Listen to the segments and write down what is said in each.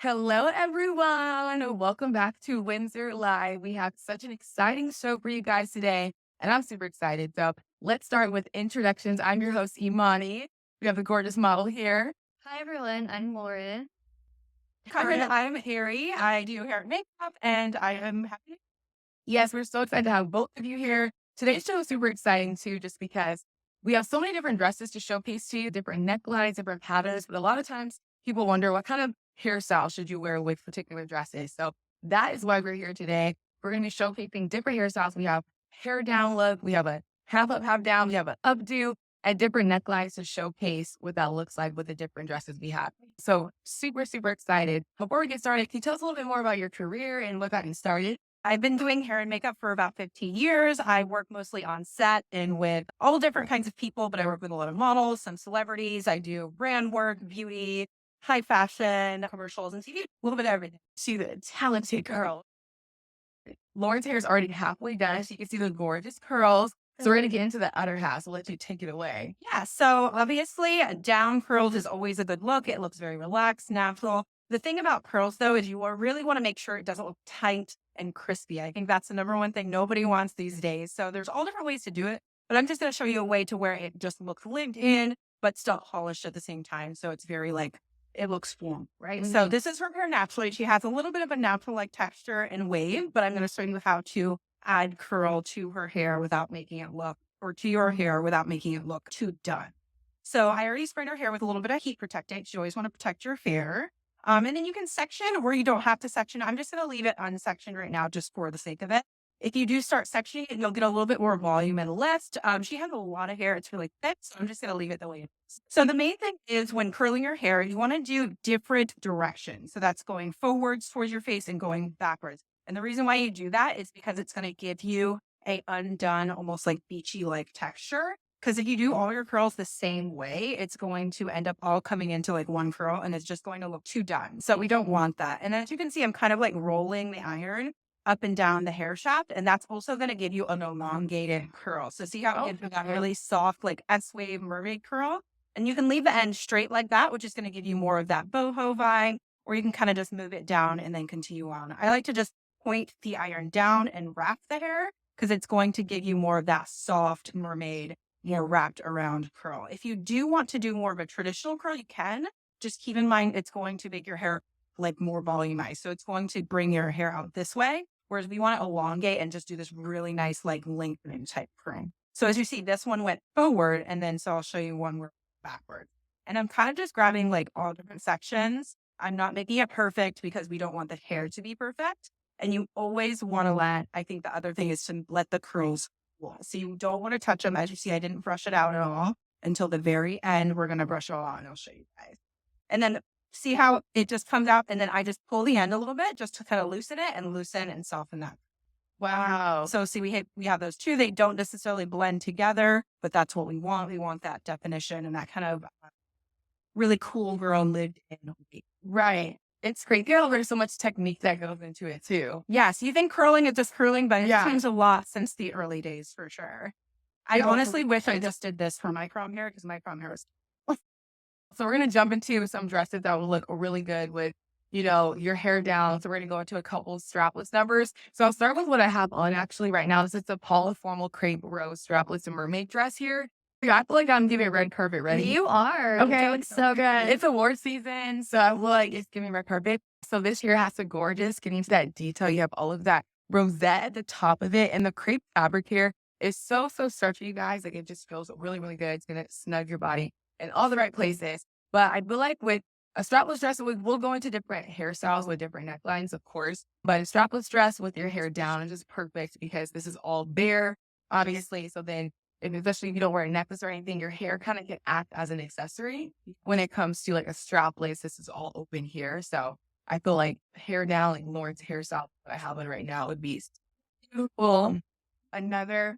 Hello, everyone. Welcome back to Windsor Live. We have such an exciting show for you guys today, and I'm super excited. So let's start with introductions. I'm your host, Imani. We have the gorgeous model here. Hi everyone, I'm Lauren. Hi, and I'm Harry. I do hair and makeup, and I am happy. Yes, we're so excited to have both of you here. Today's show is super exciting too, just because we have so many different dresses to showcase to you, different necklines, different patterns. But a lot of times people wonder what kind of hairstyle should you wear with particular dresses. So that is why we're here today. We're going to be showcasing different hairstyles. We have hair down look, we have a half up, half down, we have an updo, and different necklines to showcase what that looks like with the different dresses we have. So super, super excited. Before we get started, can you tell us a little bit more about your career and what got you started? I've been doing hair and makeup for about 15 years. I work mostly on set and with all different kinds of people, but I work with a lot of models, some celebrities. I do brand work, beauty, high fashion, commercials, and TV, a little bit of everything. She's a talented girl. Lauren's hair is already halfway done. So you can see the gorgeous curls. So we're going to get into the other half. So I'll let you take it away. Yeah, so obviously, down curls is always a good look. It looks very relaxed, natural. The thing about curls, though, is you really want to make sure it doesn't look tight and crispy. I think that's the number one thing nobody wants these days. So there's all different ways to do it, but I'm just going to show you a way to where it just looks lived in, but still polished at the same time. So it's very it looks form, right? So this is her hair naturally. She has a little bit of a natural like texture and wave, but I'm going to show you how to add curl to her hair without making it look, or to your hair without making it look too done. So I already sprayed her hair with a little bit of heat protectant. You always want to protect your hair. And then you can section or you don't have to section. I'm just going to leave it unsectioned right now just for the sake of it. If you do start sectioning it, you'll get a little bit more volume and lift. She has a lot of hair. It's really thick, so I'm just going to leave it the way it is. So the main thing is when curling your hair, you want to do different directions. So that's going forwards towards your face and going backwards. And the reason why you do that is because it's going to give you a undone, almost like beachy like texture. Because if you do all your curls the same way, it's going to end up all coming into like one curl and it's just going to look too done. So we don't want that. And as you can see, I'm kind of like rolling the iron up and down the hair shaft. And that's also going to give you an elongated curl. So see how it gives that really soft, like S-wave mermaid curl? And you can leave the end straight like that, which is going to give you more of that boho vibe, or you can kind of just move it down and then continue on. I like to just point the iron down and wrap the hair because it's going to give you more of that soft mermaid, more wrapped around curl. If you do want to do more of a traditional curl, you can. Just keep in mind it's going to make your hair like more volumized. So it's going to bring your hair out this way. Whereas we want to elongate and just do this really nice like lengthening type curl. So as you see, this one went forward, and then so I'll show you one where backward. And I'm kind of just grabbing like all different sections. I'm not making it perfect because we don't want the hair to be perfect. And you always want to I think the other thing is to let the curls roll. So you don't want to touch them. As you see, I didn't brush it out at all until the very end. We're going to brush it all out and I'll show you guys. And then see how it just comes out. And then I just pull the end a little bit just to kind of loosen it and loosen and soften that. Wow. So see, we have those two. They don't necessarily blend together, but that's what we want. We want that definition and that kind of really cool girl lived in. Right. It's great. There's so much technique that goes into it too. Yes, you think curling is just curling, but it's Yeah. changed a lot since the early days for sure. I honestly wish I just did this for my prom hair because my prom hair was. So we're going to jump into some dresses that will look really good with, your hair down. So we're going to go into a couple of strapless numbers. So I'll start with what I have on actually right now. This is a Paula formal crepe rose strapless and mermaid dress here. I feel like I'm giving red carpet ready. You are. Okay. You look so good. It's award season, so I feel like it's giving red carpet. So this here has a gorgeous, getting into that detail. You have all of that rosette at the top of it. And the crepe fabric here is so stretchy, you guys. Like it just feels really, really good. It's going to snug your body in all the right places. But I feel like with a strapless dress, we'll go into different hairstyles with different necklines, of course. But a strapless dress with your hair down is just perfect because this is all bare, obviously. So then, especially if you don't wear a necklace or anything, your hair kind of can act as an accessory. When it comes to like a strapless, this is all open here. So I feel like hair down, like Lauren's hairstyle that I have on right now would be beautiful. Another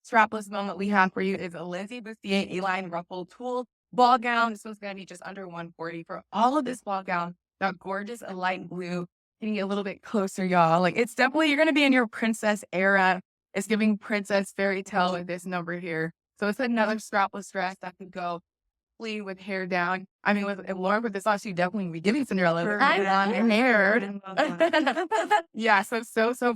strapless moment we have for you is a Lindsay Bustier A-line ruffled tulle ball gown. This one's going to be just under $140 for all of this ball gown. That gorgeous light blue. Getting a little bit closer, y'all. Like it's definitely, you're going to be in your princess era. It's giving princess fairy tale with this number here. So it's another strapless dress that could go with hair down. I mean, with Lauren with this loss, you definitely be giving Cinderella. I I'm love hair. Yeah, so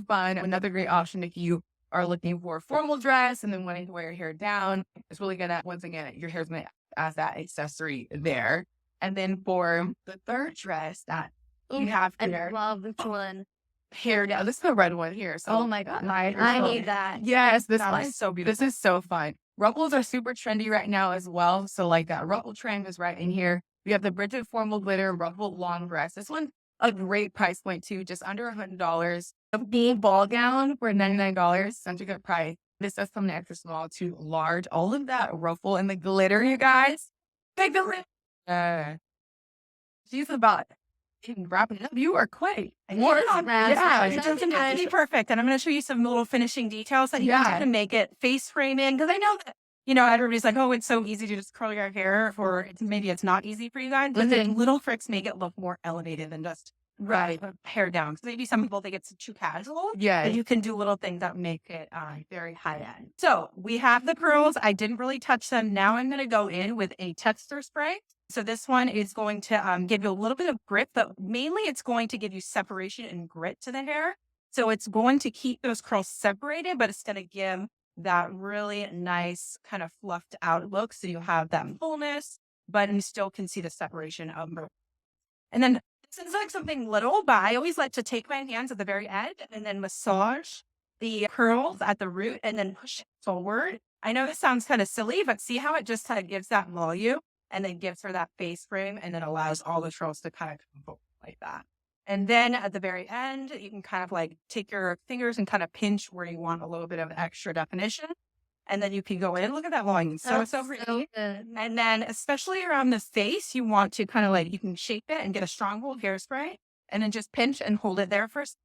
fun. Another great option if you are looking for a formal dress and then wanting to wear your hair down. It's really gonna, once again, your hair's gonna as that accessory there. And then for the third dress that you have I here, love this one. hair down. This is the red one here. So Oh my god, I hate that. yes, this That one is so beautiful. This is so fun. Ruffles are super trendy right now as well. So like that ruffle trend is right in here. We have the Bridget formal glitter ruffle long dress. This one a great price point too, just under $100. A full ball gown for $99. Such a good price. This does come in extra small to large. All of that ruffle and the glitter, you guys. Take the lip. She's about wrapping it up. You are quite more. Yeah, Yeah, it's absolutely perfect. And I'm going to show you some little finishing details that you Yeah. have to make it face framing. Because I know that, everybody's like, oh, it's so easy to just curl your hair, or maybe it's not easy for you guys. But the little tricks make it look more elevated than just hair down. Because maybe some people think it's too casual. yeah. But you can do little things that make it very high end. So we have the curls. I didn't really touch them. Now I'm going to go in with a texture spray. So this one is going to give you a little bit of grip, but mainly it's going to give you separation and grit to the hair. So it's going to keep those curls separated, but it's going to give that really nice kind of fluffed out look. So you have that fullness, but you still can see the separation of them. And then this is like something little, but I always like to take my hands at the very end and then massage the curls at the root and then push it forward. I know this sounds kind of silly, but see how it just kind of gives that volume and then gives her that face frame and then allows all the curls to kind of come forward like that. And then at the very end, you can kind of like take your fingers and kind of pinch where you want a little bit of extra definition. And then you can go in. Look at that volume. So pretty. So good. And then especially around the face, you want to kind of like, you can shape it and get a stronghold hairspray and then just pinch and hold it there first.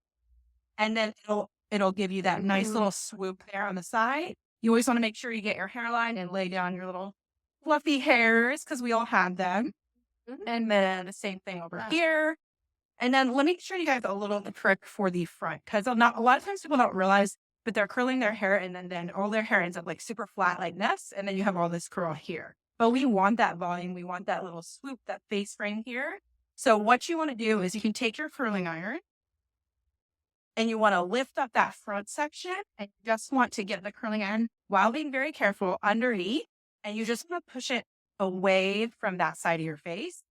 And then it'll give you that nice little swoop there on the side. You always want to make sure you get your hairline and lay down your little fluffy hairs because we all have them. And then the same thing over here. And then let me show you guys a little trick for the front because a lot of times people don't realize, but they're curling their hair and then all their hair ends up like super flat like this. And then you have all this curl here. But we want that volume. We want that little swoop, that face frame here. So what you want to do is you can take your curling iron and you want to lift up that front section and you just want to get the curling iron while being very careful underneath. And you just want to push it away from that side of your face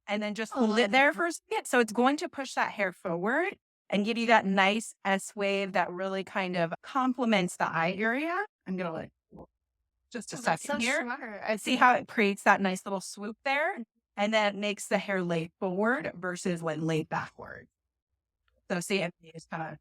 and then just hold it there for a second. So it's going to push that hair forward and give you that nice S wave that really kind of complements the eye area. I'm going to let just a second here. Smart. I see how it creates that nice little swoop there. And then it makes the hair lay forward versus when laid backward. So see if you just kind of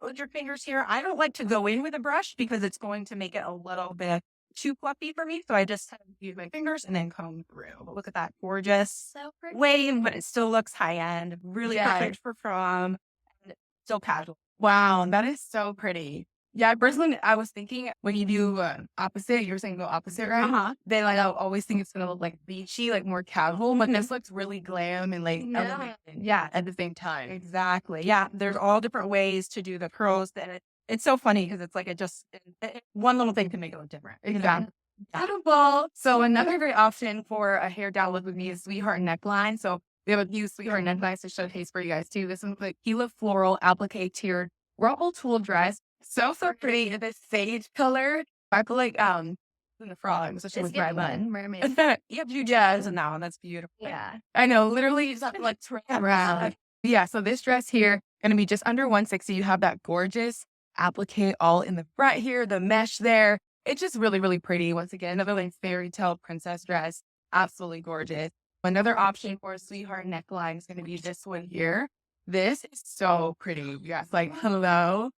put your fingers here. I don't like to go in with a brush because it's going to make it a little bit too fluffy for me. So I just use my fingers and then comb through. But look at that gorgeous So pretty. wave, but it still looks high end. Really perfect for prom. And still casual. Wow, that is so pretty. Yeah, personally, I was thinking when you do opposite, you were saying go opposite, right? Then like I always think it's gonna look like beachy, like more casual, but this looks really glam and like elevated, at the same time. Exactly. Yeah, there's all different ways to do the curls. That it's so funny because it's like one little thing can make it look different. Exactly. Beautiful. So another great option for a hair down look would be a sweetheart neckline. So we have a few sweetheart necklines to showcase for you guys too. This one's like Gila floral applique tiered ruffle tulle dress. So pretty in this sage color. I feel like in the frog, especially with red bun. Mermaid. You have jazz and that one. That's beautiful. Yeah. I know, literally it's not like around. Yeah, so this dress here gonna be just under 160. You have that gorgeous applique all in the front here, the mesh there. It's just really, really pretty. Once again, another like fairy tale princess dress. Absolutely gorgeous. Another option for a sweetheart neckline is gonna be this one here. This is so pretty. You guys, like, hello.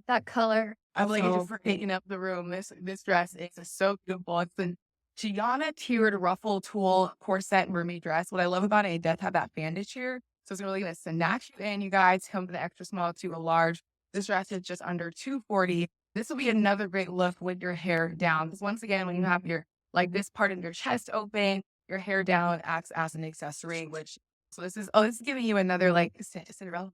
That color. I'm like just taking up the room. This dress is so beautiful. It's a Gianna tiered ruffle tulle corset mermaid dress. What I love about it does have that bandage here. So it's really going to snatch you in, you guys. Come from the extra small to a large. This dress is just under $240. This will be another great look with your hair down. Because once again, when you have your, like this part of your chest open, your hair down acts as an accessory, so this is giving you another like Cinderella.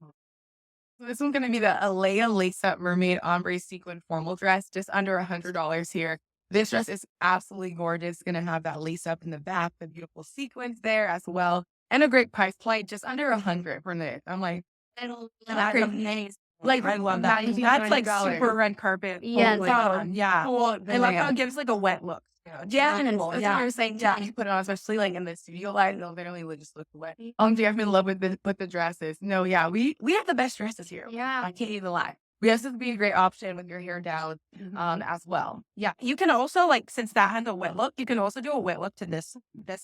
So this one's going to be the Alea Lace Up Mermaid Ombre Sequin Formal Dress, just under $100 here. This dress is absolutely gorgeous. It's gonna have that lace up in the back, the beautiful sequins there as well, and a great price point, just under 100 for this. I'm like, That's amazing. Like, I love that. $19, That's like $20. super red carpet. Yeah, Totally fun. Yeah. I love how it gives like a wet look. Yeah, and Cool. that's Yeah. what I was saying. Yeah, you put it on, especially like in the studio light, it'll literally just look wet. Do you have me in love with the dresses? No, yeah, we have the best dresses here. Yeah. I can't even lie. We have to be a great option with your hair down, as well. Yeah. You can also like, since that has a wet look, you can also do a wet look to this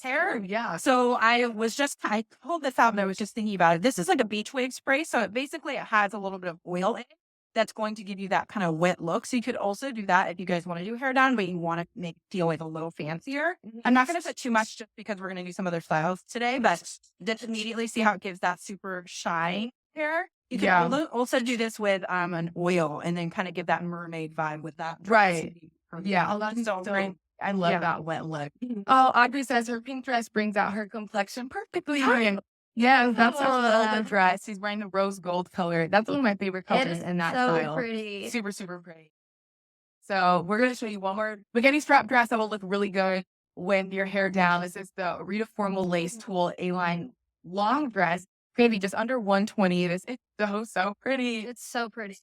hair. Yeah. So I pulled this out and I was just thinking about it. This is like a beach wave spray. So it has a little bit of oil in it that's going to give you that kind of wet look. So you could also do that if you guys want to do hair down, but you want to make it feel like a little fancier. I'm not going to put too much just because we're going to do some other styles today, but just immediately see how it gives that super shine hair. You can also do this with an oil and then kind of give that mermaid vibe with that. Right. Yeah. Oh, that's so great. I love that wet look. Oh, Audrey says her pink dress brings out her complexion perfectly. Yeah, that's her dress. She's wearing the rose gold color. That's one of my favorite colors in that so style. pretty. Super, super pretty. So we're going to show you one more spaghetti strap dress that will look really good with your hair down. This is the Rita Formal Lace Tulle A-line long dress. Maybe just under 120. This is so pretty. It's so pretty.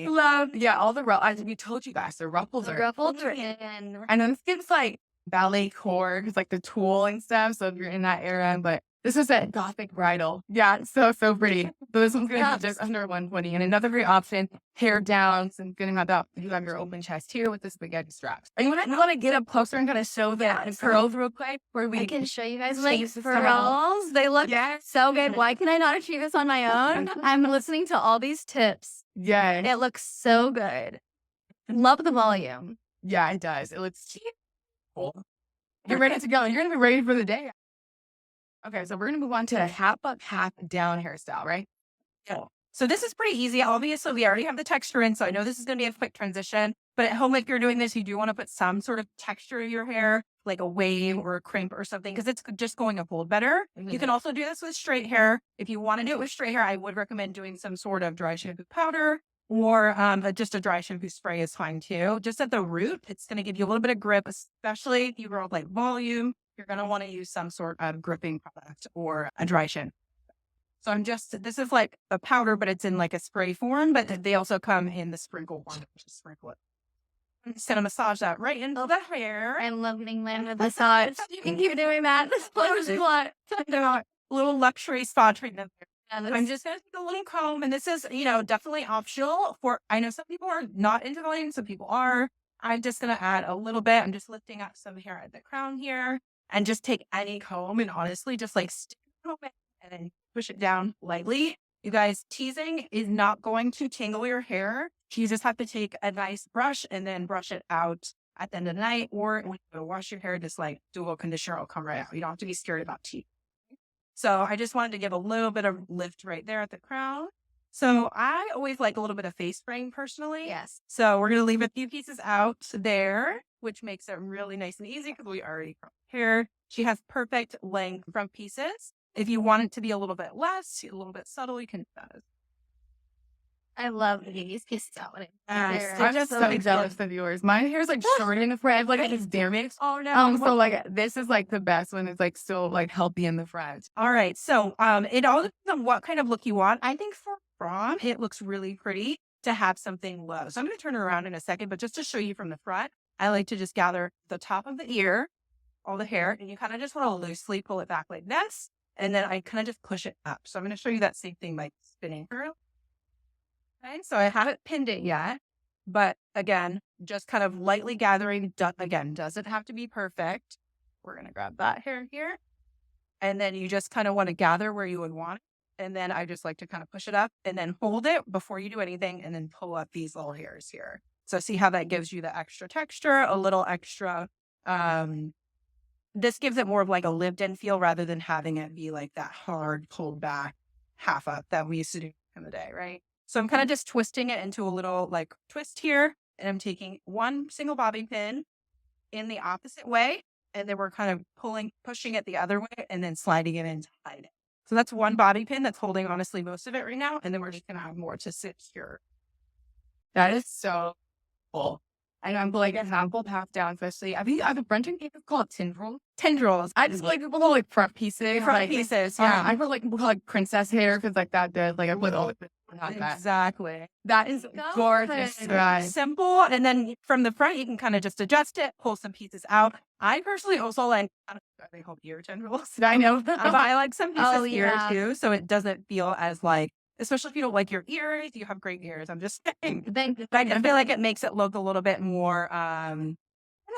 Love. Yeah, all the as we told you guys, the ruffles The are ruffles are in. and then this gives like ballet core because like the tulle and stuff. So if you're in that era, but this is that gothic bridal. Yeah, it's so pretty. So this one's gonna be just under 120. And another great option, hair down. So I'm gonna have that. You have your open chest here with the spaghetti straps. And you wanna get up closer and kind of show the curls real quick? Where I can show you guys like like pearls. They look so good. Why can I not achieve this on my own? I'm listening to all these tips. Yeah. It looks so good. Love the volume. Yeah, it does. It looks cool. You're ready to go. You're gonna be ready for the day. Okay, so we're gonna move on to a half up, half down hairstyle, right? Yeah. So this is pretty easy. Obviously, we already have the texture in, so I know this is going to be a quick transition. But at home, if you're doing this, you do want to put some sort of texture in your hair, like a wave or a crimp or something, because it's just going to hold better. You can also do this with straight hair. If you want to do it with straight hair, I would recommend doing some sort of dry shampoo powder or just a dry shampoo spray is fine too. Just at the root, it's going to give you a little bit of grip, especially if you grow like volume. You're going to want to use some sort of gripping product or a dry shampoo. So this is like a powder, but it's in like a spray form, but they also come in the sprinkle form. Just sprinkle it. I'm just going to massage that right into the hair. I'm loving land with massage. You can keep doing that. This is what. Little luxury spa treatment. Yeah, I'm just going to take a little comb, and this is, definitely optional I know some people are not into volume, some people are. I'm just going to add a little bit. I'm just lifting up some hair at the crown here and just take any comb and honestly just like stick it on and then push it down lightly. You guys, teasing is not going to tangle your hair. You just have to take a nice brush and then brush it out at the end of the night, or when you wash your hair, just like do a little conditioner, it'll come right out. You don't have to be scared about teeth. So I just wanted to give a little bit of lift right there at the crown. So I always like a little bit of face spraying personally. Yes. So we're going to leave a few pieces out there, which makes it really nice and easy because we already curled hair. She has perfect length front pieces. If you want it to be a little bit less, a little bit subtle, you can do that. I love these pieces out. I'm just so jealous of yours. My hair's like short in the front, like it's damaged. Oh no. So like this is like the best one. It's like still like healthy in the front. All right. So it all depends on what kind of look you want. I think for Prom, it looks really pretty to have something low. So I'm going to turn it around in a second, but just to show you from the front, I like to just gather the top of the ear, all the hair, and you kind of just want to loosely pull it back like this. And then I kind of just push it up. So I'm going to show you that same thing by spinning through. Okay, so I haven't pinned it yet, but again, just kind of lightly gathering. Again, doesn't have to be perfect. We're going to grab that hair here. And then you just kind of want to gather where you would want it. And then I just like to kind of push it up and then hold it before you do anything and then pull up these little hairs here. So see how that gives you the extra texture, a little extra, this gives it more of like a lived in feel rather than having it be like that hard pulled back half up that we used to do in the day, right? So I'm kind of just twisting it into a little like twist here. And I'm taking one single bobby pin in the opposite way. And then we're kind of pushing it the other way and then sliding it in to hide it. So that's one bobby pin that's holding honestly most of it right now. And then we're just going to have more to sit here. That is so cool. And I'm like a handful half down, especially. I think the French cake is called tendrils. Tendrils. I just like people call like front pieces. Front like, pieces. Yeah, Yeah. I feel like people call like princess hair because like that does like I put all the on that. Exactly. That is gorgeous, guys. Simple. And then from the front, you can kind of just adjust it, pull some pieces out. I personally also like, I don't know, they hope ear tendrils. I know. But I like some pieces here yeah. too. So it doesn't feel as like, especially if you don't like your ears, you have great ears. I'm just saying. I feel like it makes it look a little bit more, I don't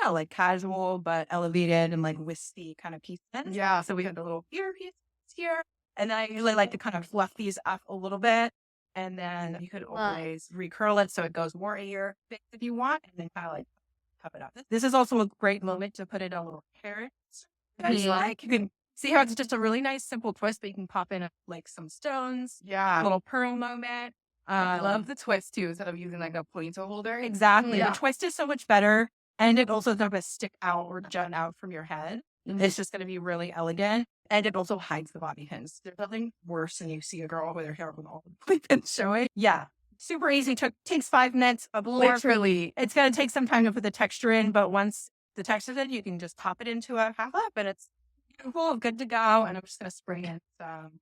know, like casual, but elevated and like wispy kind of pieces. Yeah. So we have the little ear pieces here. And then I usually like to kind of fluff these up a little bit. And then you could always recurl it so it goes more ear thick if you want. And then kind of like cup it up. This is also a great moment to put in a little carrot. Like you can see how it's just a really nice simple twist, but you can pop in like some stones. Yeah. A little pearl moment. I love the twist too, instead of using like a ponytail holder. Exactly. Yeah. The twist is so much better. And it also doesn't stick out or jut out from your head. It's just going to be really elegant. And it also hides the bobby pins. There's nothing worse than you see a girl with her hair with all the bobby pins showing. Yeah. Super easy. Takes 5 minutes. Literally. It's going to take some time to put the texture in, but once the texture's in, you can just pop it into a half up and it's beautiful, good to go. And I'm just going to spray in some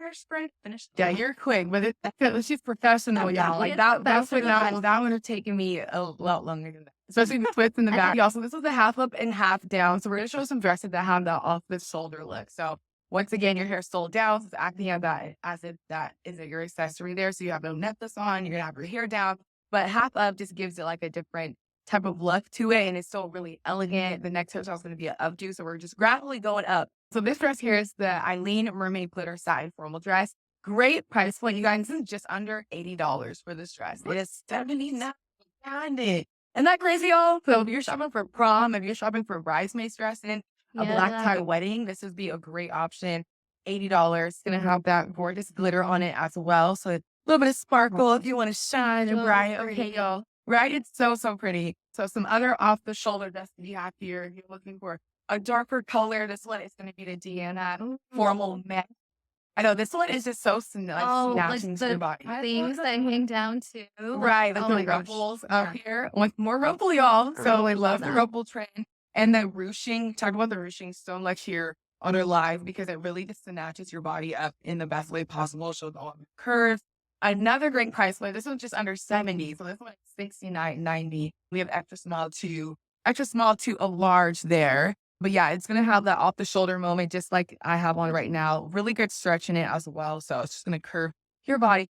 hairspray. Finish. Yeah, you're quick, but it's just professional, y'all. Like that's what that would have taken me a lot longer than that. Especially the twist in the back. Also, this was a half up and half down. So we're gonna show some dresses that have that off the shoulder look. So once again, your hair sold down. So it's acting as that as if that isn't your accessory there. So you have no necklace on, you're gonna have your hair down. But half up just gives it like a different type of look to it. And it's still really elegant. The next hairstyle is gonna be an updo. So we're just gradually going up. So this dress here is the Eileen Mermaid glitter satin formal dress. Great price point, you guys. This is just under $80 for this dress. It is $79. Isn't that crazy, y'all? So if you're shopping for prom, if you're shopping for bridesmaids dress and a black tie wedding, this would be a great option. $80. It's gonna have that gorgeous glitter on it as well. So a little bit of sparkle if you want to shine and bright. Okay, y'all. Right? It's so pretty. So some other off the shoulder dresses you have here. If you're looking for a darker color, this one is going to be the Deanna formal matte. I know this one is just so snatching to your body. Things that hang down to. Right, like the ruffles out here. With more ruffle, y'all. So I love the ruffle trend. And the ruching, talk about the ruching so much here on our live because it really just snatches your body up in the best way possible. Shows all the curves. Another great price point. This one's just under 70. So this one is $69.90. We have extra small to a large there. But yeah, it's going to have that off the shoulder moment, just like I have on right now. Really good stretch in it as well. So it's just going to curve your body.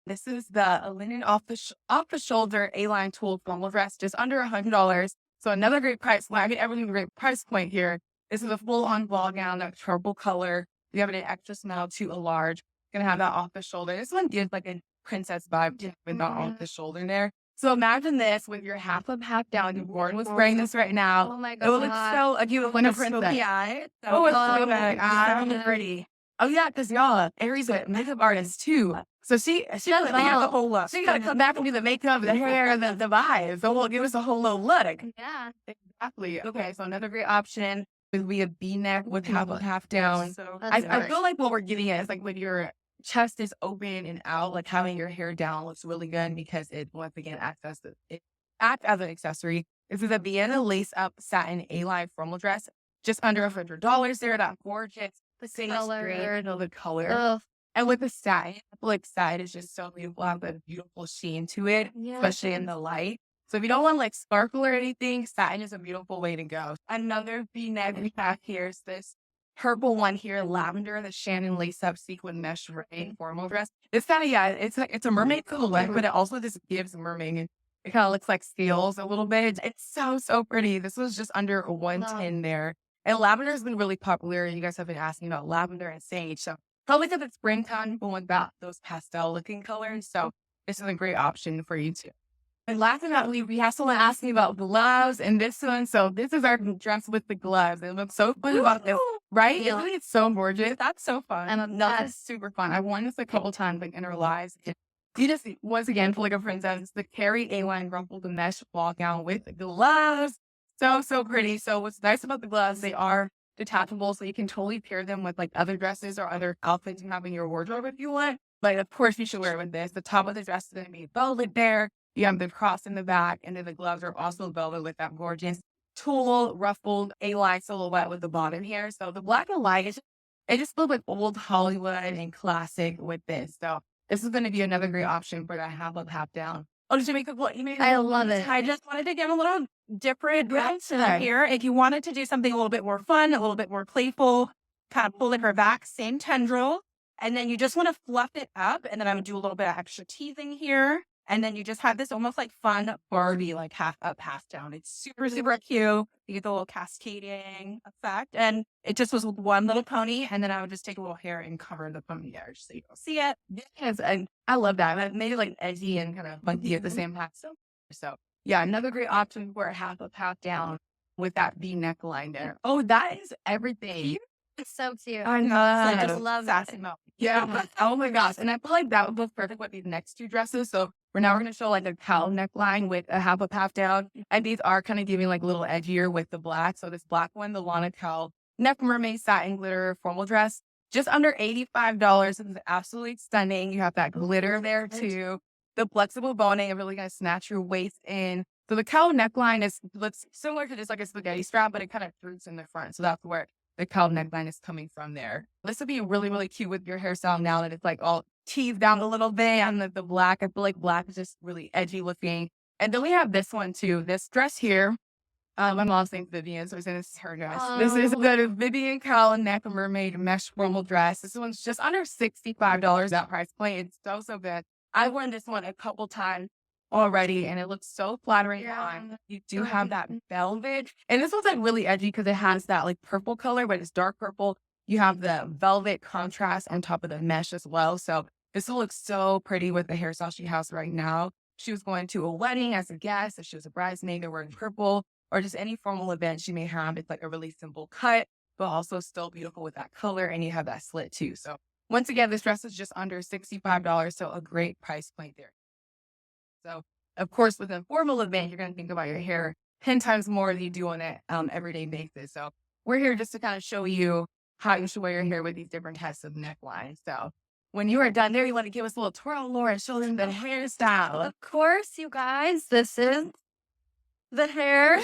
This is the linen off the shoulder A-line tool formal dress, just under $100. So another great price. Well, I mean, everything great price point here. This is a full on ball gown, that purple color. We have an extra small to a large. Going to have that off the shoulder. This one gives like a princess vibe with not off the shoulder there. So imagine this with your half up, half down. You're born with wearing this right now. Oh my God. It will look so beautiful. Like a princess. Yeah. Oh, it's so pretty. Oh yeah, because y'all, Erie's a makeup artist too. So she got the whole look. She got to come back and do the makeup, the hair, the vibes. So give us a whole little look. Yeah. Exactly. Okay, so another great option would be a V-neck with half down. So I feel like what we're getting at is like when your chest is open and out, like having your hair down looks really good because it once again acts as an accessory. This is a Vienna lace up satin A-line formal dress, just under $100 there. That gorgeous, the color. Ugh. And with the satin, like satin is just so beautiful. Have a beautiful sheen to it, especially in the light. So if you don't want like sparkle or anything, satin is a beautiful way to go. Another V-neck we have here is this purple one here, lavender, the Shannon lace up sequin mesh rain formal dress. This kind of, it's a mermaid silhouette, but it also just gives mermaid. It kind of looks like scales a little bit. It's so pretty. This was just under 110 there. And lavender has been really popular. You guys have been asking about lavender and sage. So probably because it's springtime, people want about those pastel looking colors. So this is a great option for you too. And last but not least, we have someone asking about gloves and this one. So this is our dress with the gloves. It looks so fun about this, right? Yeah. It's so gorgeous. That's so fun. And That's super fun. I've worn this a couple times like in our lives. You just, once again, feel like a princess. The Carrie A-line rumpled mesh ball gown with gloves. So pretty. So what's nice about the gloves, they are detachable. So you can totally pair them with like other dresses or other outfits you have in your wardrobe if you want. But of course, you should wear it with this. The top of the dress is going to be velvet there. You have the cross in the back, and then the gloves are also velvet with that gorgeous tulle ruffled A-line silhouette with the bottom here. So the black and white is it just feels like old Hollywood and classic with this. So this is going to be another great option for that half up, half down. Oh, did you make a what? You made I love it. I just wanted to give a little different Yeah. here. If you wanted to do something a little bit more fun, a little bit more playful, kind of pull it her back, same tendril. And then you just want to fluff it up. And then I'm going to do a little bit of extra teasing here. And then you just have this almost like fun Barbie, like half up, half down. It's super, super cute. You get the little cascading effect. And it just was with one little pony. And then I would just take a little hair and cover the pony there so you don't see it. Yes, and I love that. That made it like edgy and kind of funky at the same time. So yeah, another great option for a half up, half down with that V neckline there. Oh, that is everything. It's so cute. I know. I just love Sassy it. Mo. Yeah. But, oh my gosh. And I feel like that would look perfect with these next two dresses. So we're going to show like a cowl neckline with a half up, half down. And these are kind of giving like a little edgier with the black. So this black one, the Lana cowl neck mermaid satin glitter formal dress, just under $85. This is absolutely stunning. You have that glitter there too. The flexible boning, it really going to snatch your waist in. So the cowl neckline looks similar to just like a spaghetti strap, but it kind of roots in the front. So that's where the cowl neckline is coming from there. This would be really, really cute with your hairstyle now that it's like all teased down a little bit. And the black, I feel like black is just really edgy looking. And then we have this one too. This dress here. My mom's name's Vivian, so I said this is her dress. This is the Vivian cowl neck mermaid mesh formal dress. This one's just under $65 at price point. It's so, so good. I've worn this one a couple times already, and it looks so flattering on. You do have that velvet, and this one's like really edgy because it has that like purple color, but it's dark purple. You have the velvet contrast on top of the mesh as well. So this will look so pretty with the hairstyle she has right now. She was going to a wedding as a guest. If she was a bridesmaid, they're wearing purple, or just any formal event she may have. It's like a really simple cut, but also still beautiful with that color, and you have that slit too. So once again, this dress is just under $65, so a great price point there. So, of course, with a formal event, you're going to think about your hair 10 times more than you do on an everyday basis. So, we're here just to kind of show you how you should wear your hair with these different types of necklines. So, when you are done there, you want to give us a little twirl, Lauren, show them the hairstyle. Of course, you guys, this is the hair.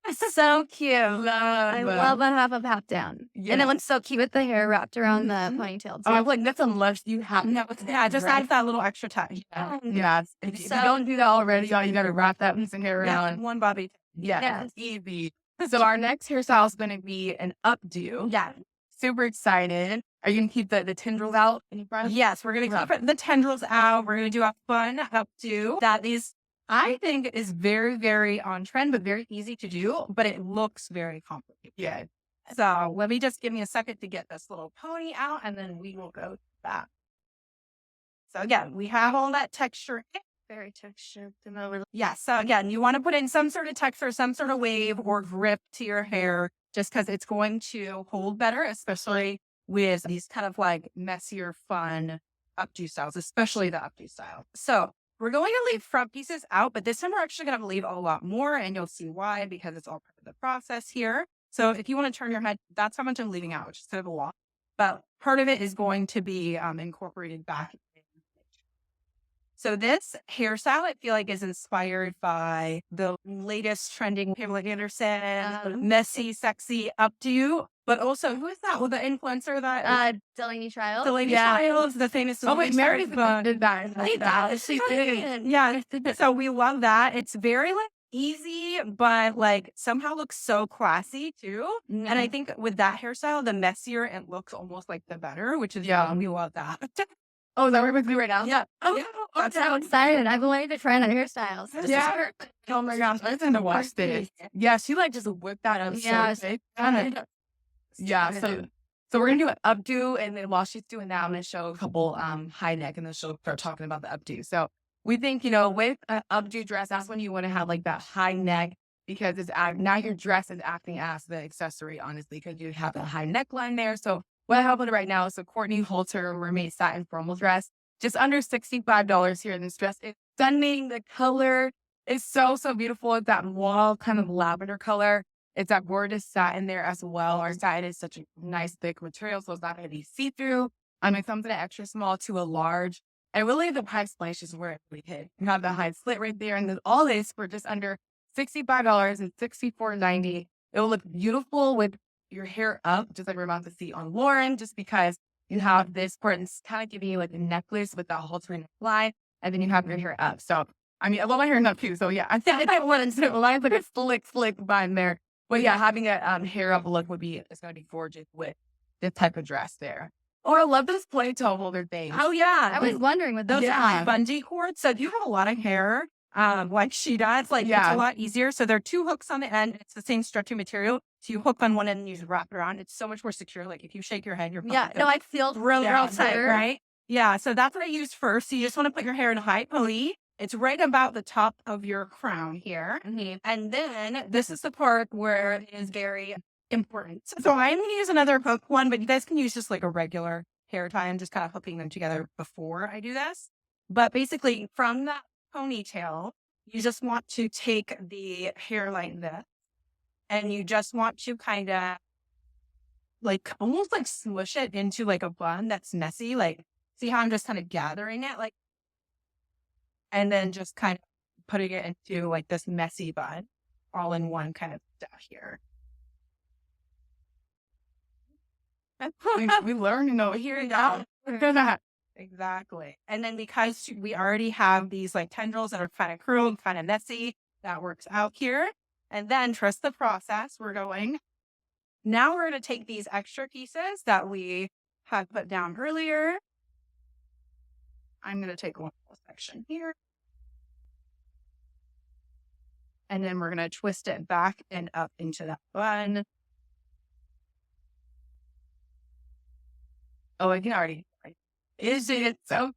It's so cute. I love a half up, half down. Yeah. And it looks so cute with the hair wrapped around the ponytail too. Oh, like that's a lush. You have Yeah, just add that little extra touch. Yeah. If you don't do that already, you got to wrap that piece of hair around. One bobby. Yeah. Easy. So our next hairstyle is going to be an updo. Yeah. Super excited. Are you going to keep the tendrils out in your front? Yes, we're going to keep the tendrils out. We're going to do a fun updo that these, I think, is very, very on trend, but very easy to do, but it looks very complicated. Yeah. So let me just give me a second to get this little pony out, and then we will go back. So again, we have all that texture. Very textured. Yeah. So again, you want to put in some sort of texture, some sort of wave or grip to your hair, just because it's going to hold better, especially with these kind of like messier, fun updo styles, especially the updo style. So we're going to leave front pieces out, but this time we're actually going to leave a lot more, and you'll see why, because it's all part of the process here. So if you want to turn your head, that's how much I'm leaving out, which is kind of a lot. But part of it is going to be incorporated back. So this hairstyle, I feel like, is inspired by the latest trending Pamela Anderson, messy, sexy updo. But also, who is that? Well, the influencer that Delaney Child. Delaney Child, the famous. Oh wait, Meredith did that. She did. Yeah. So we love that. It's very like easy, but like somehow looks so classy too. Mm-hmm. And I think with that hairstyle, the messier it looks, almost like the better, which is we love that. Oh, is that with me right now? Yeah. Oh, I'm so excited. I've been waiting to try on hairstyles. Yeah. Oh my gosh, I tend to watch this. Yeah, she like just whipped that up. Yeah. So yeah. So we're gonna do an updo, and then while she's doing that, I'm gonna show a couple high neck, and then she'll start talking about the updo. So we think, with an updo dress, that's when you want to have like that high neck, because it's now your dress is acting as the accessory, honestly, because you have a high neckline there. So what I have on it right now is a Courtney Holter Mermaid satin formal dress, just under $65 here. This dress is stunning. The color is so, so beautiful. It's that wall kind of lavender color. It's that gorgeous satin there as well. Our satin is such a nice thick material, so it's not going to be see-through. It comes in an extra small to a large. And really the price point is where we hit. You have the high slit right there, and then all this for just under $65 and $64.90. It will look beautiful with your hair up, just like we're about to see on Lauren, just because you have this part and kind of giving you like a necklace with that halter neckline, and then you have your hair up. So, I mean, I love my hair up too. So yeah, I think I want to line like a slick bun there. But yeah, having a hair up look it's going to be gorgeous with this type of dress there. Oh, I love this ponytail holder thing. Oh yeah. I was wondering with those bungee cords. So if you have a lot of hair, like she does, like it's a lot easier. So there are 2 hooks on the end. It's the same stretchy material. So you hook on one end and you just wrap it around. It's so much more secure. Like if you shake your head, you're I feel really tight, right? Yeah. So that's what I use first. So you just want to put your hair in a high pony. It's right about the top of your crown here. Mm-hmm. And then this is the part where it is very important. So I'm going to use another hook one, but you guys can use just like a regular hair tie and just kind of hooking them together before I do this. But basically from that ponytail, you just want to take the hair like this and you just want to kind of like almost like smush it into like a bun that's messy. Like, see how I'm just kind of gathering it, like, and then just kind of putting it into like this messy bun all in one kind of stuff here. We learn over here now. Exactly. And then because we already have these like tendrils that are kind of curled, kind of messy, that works out here. And then trust the process. Now we're going to take these extra pieces that we had put down earlier. I'm going to take one section here. And then we're going to twist it back and up into that bun. Oh, I can already. Is it so?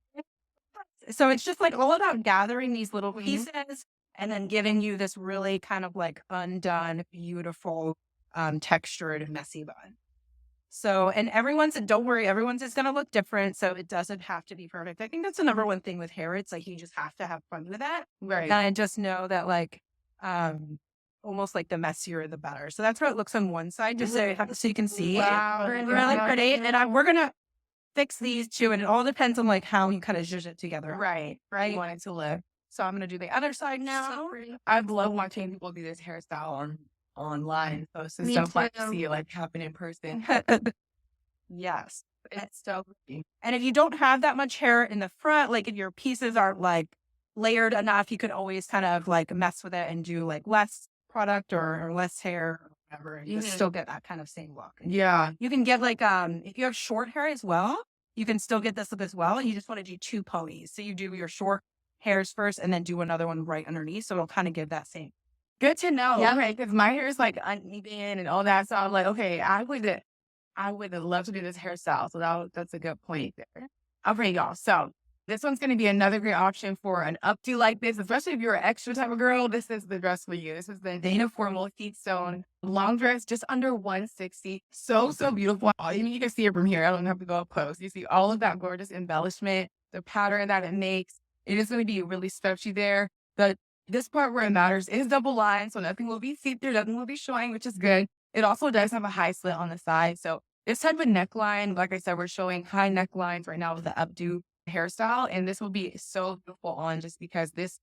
So it's just like all about gathering these little pieces and then giving you this really kind of like undone, beautiful, textured, messy bun. So, and don't worry, everyone's is going to look different. So it doesn't have to be perfect. I think that's the number one thing with hair. It's like, you just have to have fun with that. Right. And I just know that like, almost like the messier, the better. So that's how it looks on one side, just so you can see. Wow. Really pretty. And we're going to fix these too. And it all depends on like how you kind of zhuzh it together. Right. Right. You want it to look. So I'm going to do the other side now. So I love watching people do this hairstyle online. So it's so fun to see it like happen in person. Yes. It's so pretty. And if you don't have that much hair in the front, like if your pieces aren't like layered enough, you could always kind of like mess with it and do like less product or less hair or whatever. You still get that kind of same look. Yeah. You can get like, if you have short hair as well, you can still get this look as well. You just want to do 2 ponies. So you do your short hairs first and then do another one right underneath. So it'll kind of give that same. Good to know. Yeah. Right. Because my hair is like uneven and all that. So I'm like, okay, I would love to do this hairstyle. So that's a good point there. All right, y'all. So this one's going to be another great option for an updo like this, especially if you're an extra type of girl. This is the dress for you. This is the Dana Formal Heatstone long dress, just under $160. So beautiful. You can see it from here. I don't have to go up close. You see all of that gorgeous embellishment, the pattern that it makes. It is going to be really stretchy there. This part where it matters is double line, so nothing will be see-through, nothing will be showing, which is good. It also does have a high slit on the side. So this type of neckline, like I said, we're showing high necklines right now with the updo hairstyle. And this will be so beautiful on just because this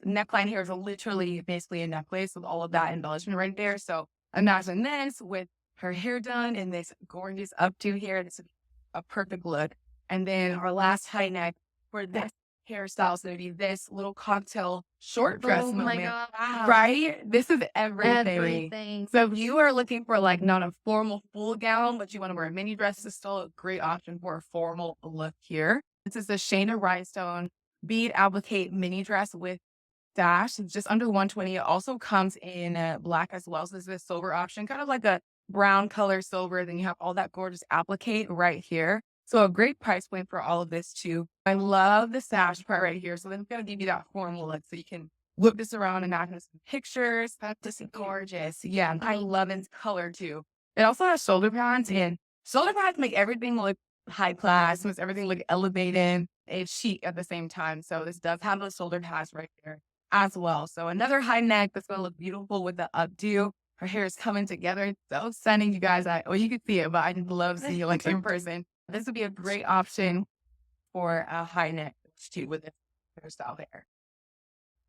neckline here is literally basically a necklace with all of that embellishment right there. So imagine this with her hair done in this gorgeous updo here. This would be a perfect look. And then our last high neck for this hairstyle is going to be this little cocktail short dress Oh my God. right? This is everything. So if you are looking for like not a formal full gown, but you want to wear a mini dress, this is still a great option for a formal look here. This is the Shayna Rhinestone bead applique mini dress with dash. It's just under $120. It also comes in black as well. So this is a silver option, kind of like a brown color silver. Then you have all that gorgeous applique right here. So a great price point for all of this too. I love the sash part right here. So then it's going to give you that formal look. So you can whip this around and knock in some pictures. That's just gorgeous. Yeah, I love its color too. It also has shoulder pads, and shoulder pads make everything look high class, makes everything look elevated. It's chic at the same time. So this does have those shoulder pads right there as well. So another high neck that's going to look beautiful with the updo. Her hair is coming together. It's so stunning, you guys. You can see it, but I just love seeing it like in person. This would be a great option for a high neck too with this hairstyle there.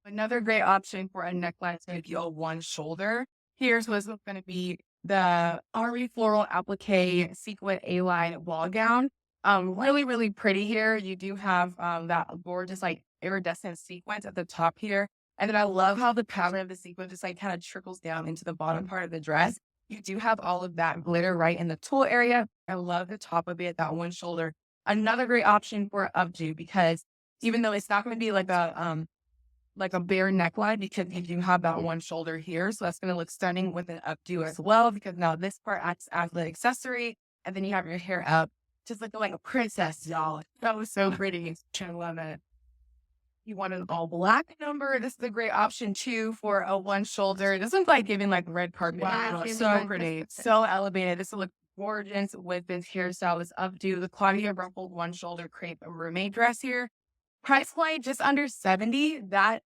Another great option for a neckline is going to be a one shoulder. Here's what's going to be the Ari floral applique sequin A-line ball gown. Really, really pretty here. You do have that gorgeous like iridescent sequence at the top here. And then I love how the pattern of the sequin just like kind of trickles down into the bottom part of the dress. You do have all of that glitter right in the tulle area. I love the top of it, that one shoulder. Another great option for updo, because even though it's not going to be like a bare neckline, because you do have that one shoulder here. So that's going to look stunning with an updo as well, because now this part acts as the accessory, and then you have your hair up, just looking like a princess, y'all. That was so pretty. I love it. You want an all black number. This is a great option too for a one shoulder. This one's like giving like red carpet. Wow, so pretty. So elevated. This will look gorgeous with this hairstyle, this updo. The Claudia ruffled one shoulder crepe mermaid dress here. Price point just under $70. That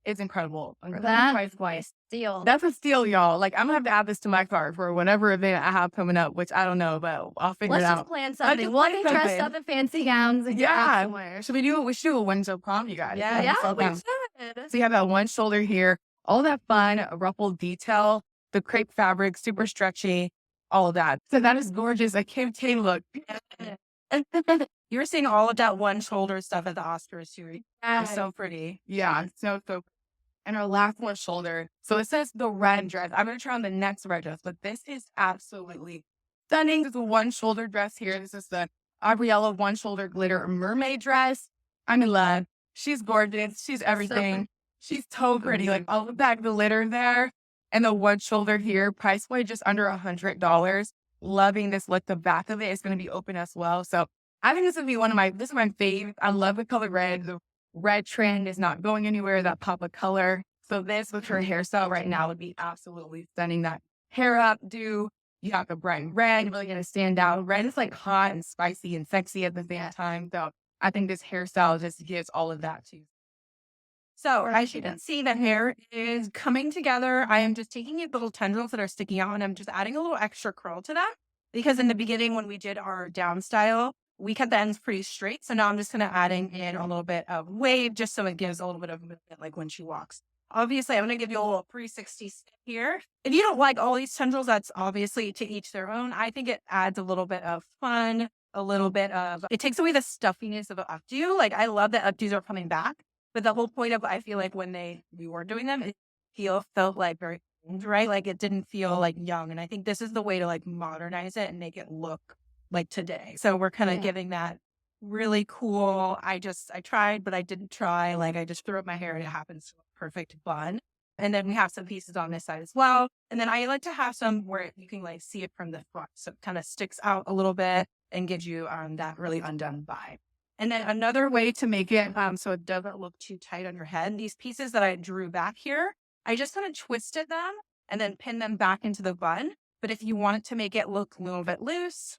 is incredible. That price point. Steal. That's a steal, y'all. Like, I'm gonna have to add this to my cart for whatever event I have coming up, which I don't know, but I'll figure it out. Let's just plan something. We'll get dressed up in fancy gowns. And Yeah. Should we do it? We should do a Windsor prom, you guys. Yeah, we should. So you have that one shoulder here, all that fun ruffled detail, the crepe fabric, super stretchy, all of that. So that is gorgeous. I can't take look. You're seeing all of that one shoulder stuff at the Oscars too. It's so pretty. Yeah, so and our last one shoulder. So it says the red dress. I'm going to try on the next red dress, but this is absolutely stunning. This is a one shoulder dress here. This is the Gabriella one shoulder glitter mermaid dress. I'm in love. She's gorgeous. She's everything. She's so pretty. Like all of that glitter there and the one shoulder here. Price point just under $100. Loving this look. The back of it is going to be open as well. So I think this would be this is my fave. I love the color red. The red trend is not going anywhere, that pop of color. So this with her hairstyle right now would be absolutely stunning. That hair updo, you have the bright red, really going to stand out. Red is like hot and spicy and sexy at the same time. So I think this hairstyle just gives all of that too. So as you can see, the hair is coming together. I am just taking these little tendrils that are sticking out and I'm just adding a little extra curl to them, because in the beginning when we did our down style, we cut the ends pretty straight. So now I'm just going to adding in a little bit of wave just so it gives a little bit of movement like when she walks. Obviously, I'm going to give you a little 360 step here. If you don't like all these tendrils, that's obviously to each their own. I think it adds a little bit of fun, a little bit of, it takes away the stuffiness of an updo. Like I love that updos are coming back, but the whole point of, I feel like when we were doing them, it felt like very old, right? Like it didn't feel like young. And I think this is the way to like modernize it and make it look like today. So we're kind of giving that really cool. I tried, but I didn't try. Like I just threw up my hair and it happens to look perfect bun. And then we have some pieces on this side as well. And then I like to have some where you can like see it from the front. So it kind of sticks out a little bit and gives you that really undone vibe. And then another way to make it so it doesn't look too tight on your head, these pieces that I drew back here, I just kind of twisted them and then pinned them back into the bun. But if you want it to make it look a little bit loose,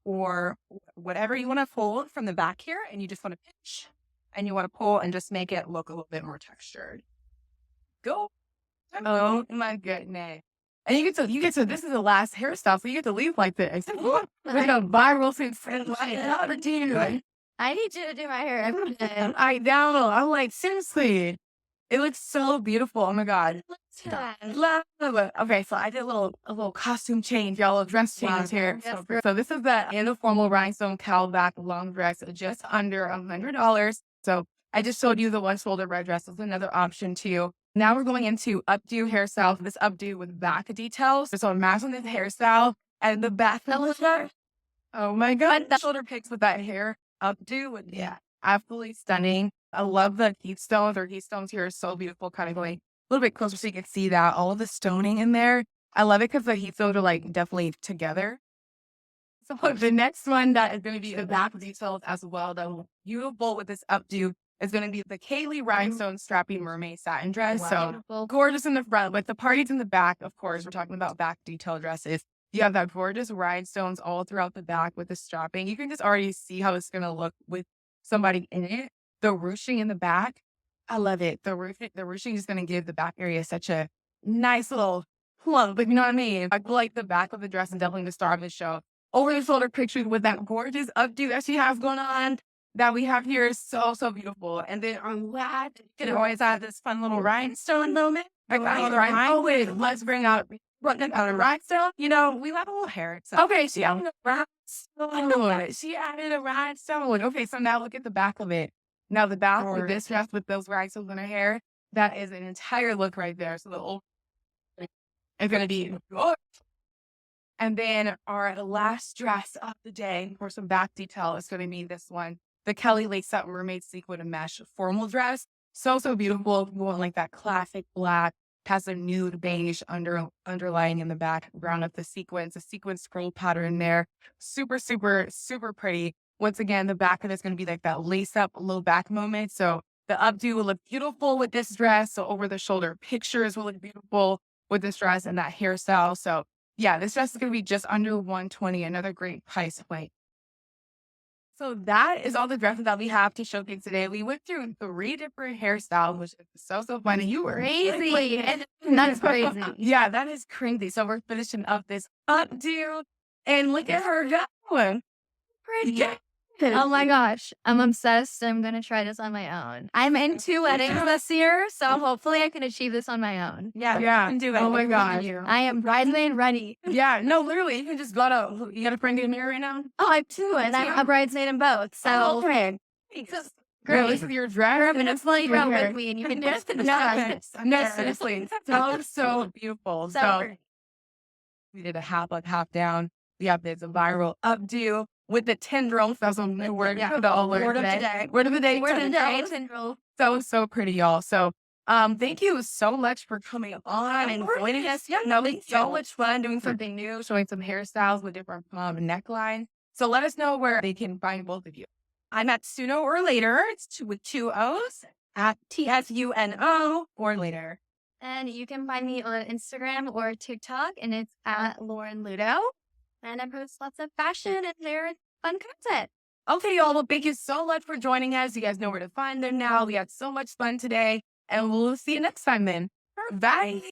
or whatever, you want to fold from the back here and you just want to pinch and you want to pull and just make it look a little bit more textured. Go. Oh my goodness. And you get to, this is the last hairstyle, so you get to leave like this. Like a viral success. I need you to do my hair every day. I know. I'm like, seriously. It looks so beautiful. Oh my God. Love it. Okay, so I did a little costume change, y'all, a dress change here. Yes, So this is the informal rhinestone cowback long dress, just under $100. So I just showed you the one shoulder red dress. Is another option too. Now we're going into updo hairstyle. This updo with back details. So imagine this hairstyle and the back. Oh my God. The shoulder picks with that hair updo. Yeah, absolutely stunning. I love the heat stones. Our heat stones here are so beautiful, kind of going a little bit closer so you can see that. All of the stoning in there. I love it because the heat stones are like definitely together. So the next one that is going to be the back details as well, the beautiful with this updo, is going to be the Kaylee rhinestone strappy mermaid satin dress. Wow. So gorgeous in the front, but the parties in the back, of course, we're talking about back detail dresses. You have that gorgeous rhinestones all throughout the back with the strapping. You can just already see how it's going to look with somebody in it. The ruching in the back, I love it. The ruching is going to give the back area such a nice little plump, but you know what I mean? I feel like the back of the dress and definitely the star of the show. Over the shoulder pictured with that gorgeous updo that she has going on. that we have here is so, so beautiful. And then our last, You can always add this fun little rhinestone moment. oh, wait, let's bring out a rhinestone. You know, we love a little hair. So. Okay, she added a rhinestone. She added a rhinestone. Okay, so now look at the back of it. Now the back with this dress with those rhinestones in her hair, that is an entire look right there. So the whole is going to be good. And then our last dress of the day for some back detail is going to be this one. The Kelly Lace Up Mermaid Sequin and Mesh formal dress. So, so beautiful. You want like that classic black, has a nude beige underlying in the background of the sequins, a sequin scroll pattern there. Super, super, super pretty. Once again, the back of it's going to be like that lace up low back moment. So the updo will look beautiful with this dress. So over the shoulder pictures will look beautiful with this dress and that hairstyle. So yeah, this dress is going to be just under $120. Another great price point. So that is all the dresses that we have to showcase today. We went through 3 different hairstyles, which is so, so funny. You were Crazy. That's crazy. Yeah, that is crazy. So we're finishing up this updo and look at her going. Pretty. Oh my gosh. I'm obsessed. I'm going to try this on my own. I'm in 2 weddings this year, so hopefully I can achieve this on my own. Yeah, you Yeah. can do it. Oh my gosh. I am bridesmaid ready. Yeah, no, literally, you can just go to, you got a friend in the mirror right now? Oh, I have 2, and I'm a bridesmaid in both. So Okay. Girl, this is your dress. I'm just like run with me, and you can just No, seriously. So beautiful. So So pretty. we did a half up, half down. We have this viral updo with the tendrils. That's a new word. Yeah. The old Word of today. the day. Word of the day. Word of the day. tendrils. So, so pretty, y'all. So, thank you so much for coming on and joining us. Yeah, no, it's so much fun doing something new, showing some hairstyles with different necklines. So let us know where they can find both of you. I'm at Suno or Later. It's with 2 O's at TSUNO or Later. And you can find me on Instagram or TikTok, and it's at Lauren Ludo. And I post lots of fashion and hair and fun content. Okay, y'all. Well, thank you so much for joining us. You guys know where to find them now. We had so much fun today, and we'll see you next time then. Bye.